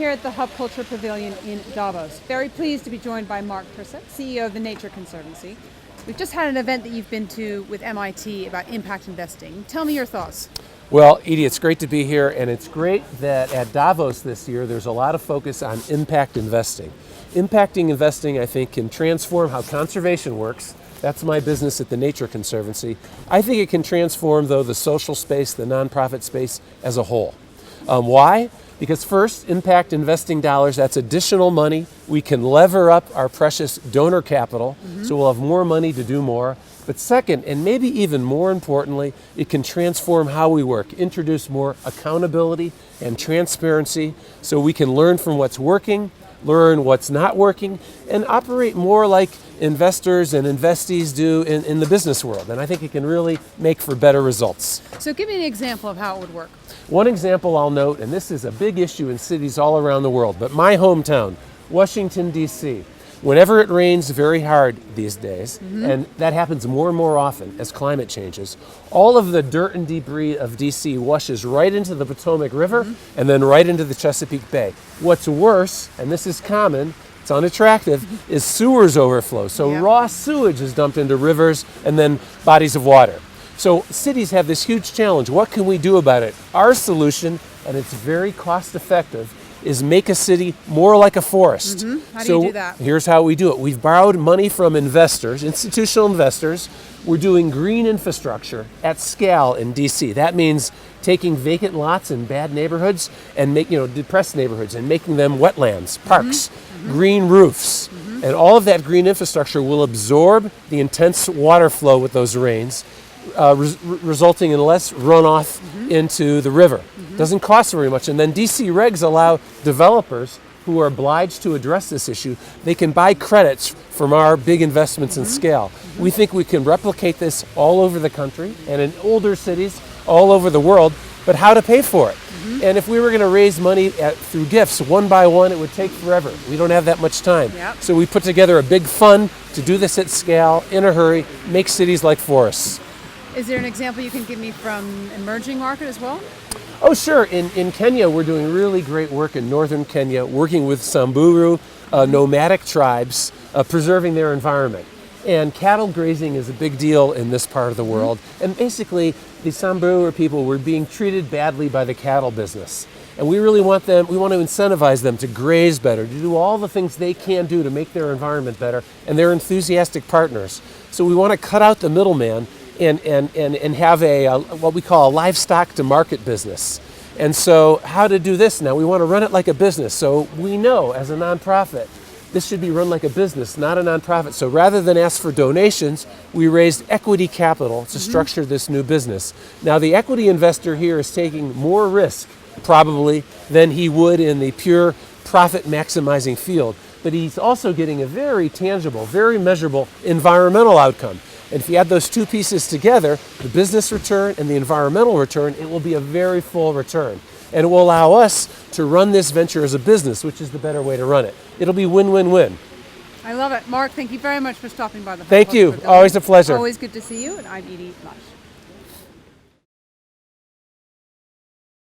here at the Hub Culture Pavilion in Davos. Very pleased to be joined by Mark Tercek, CEO of the Nature Conservancy. We've just had an event that you've been to with MIT about impact investing. Tell me your thoughts. Well, Edie, it's great to be here, and it's great that at Davos this year there's a lot of focus on impact investing. Impacting investing, I think, can transform how conservation works. That's my business at the Nature Conservancy. I think it can transform, though, the social space, the nonprofit space as a whole. Why? Because first, impact investing dollars, that's additional money. We can lever up our precious donor capital, so we'll have more money to do more. But second, and maybe even more importantly, it can transform how we work, introduce more accountability and transparency so we can learn from what's working, learn what's not working, and operate more like investors and investees do in the business world. And I think it can really make for better results. So give me an example of how it would work. One example I'll note, and this is a big issue in cities all around the world, but my hometown, Washington, D.C., whenever it rains very hard these days, and that happens more and more often as climate changes, all of the dirt and debris of D.C. washes right into the Potomac River and then right into the Chesapeake Bay. What's worse, and this is common, it's unattractive, is sewers overflow. So raw sewage is dumped into rivers and then bodies of water. So cities have this huge challenge. What can we do about it? Our solution, and it's very cost effective, is make a city more like a forest. How do you do that? Here's how we do it. We've borrowed money from investors, institutional investors. We're doing green infrastructure at scale in DC. That means taking vacant lots in bad neighborhoods and depressed neighborhoods and making them wetlands, parks, green roofs. And all of that green infrastructure will absorb the intense water flow with those rains, resulting in less runoff into the river. Doesn't cost very much. And then DC regs allow developers who are obliged to address this issue, they can buy credits from our big investments in scale. We think we can replicate this all over the country and in older cities all over the world, but how to pay for it? And if we were going to raise money through gifts one by one, it would take forever. We don't have that much time. So we put together a big fund to do this at scale, in a hurry, make cities like forests. Is there an example you can give me from emerging market as well? Oh, sure. In Kenya, we're doing really great work in northern Kenya, working with Samburu nomadic tribes, preserving their environment. And cattle grazing is a big deal in this part of the world. And basically, the Samburu people were being treated badly by the cattle business. And we really want to incentivize them to graze better, to do all the things they can do to make their environment better. And they're enthusiastic partners. So we want to cut out the middleman and have what we call a livestock to market business. And so how to do this now? We want to run it like a business. So we know as a nonprofit, this should be run like a business, not a nonprofit. So rather than ask for donations, we raised equity capital to structure this new business. Now the equity investor here is taking more risk, probably, than he would in the pure profit maximizing field. But he's also getting a very tangible, very measurable environmental outcome. And if you add those two pieces together, the business return and the environmental return, it will be a very full return. And it will allow us to run this venture as a business, which is the better way to run it. It'll be win-win-win. I love it. Mark, thank you very much for stopping by the Thank you. Always a pleasure. Always good to see you. And I'm Edie Lush.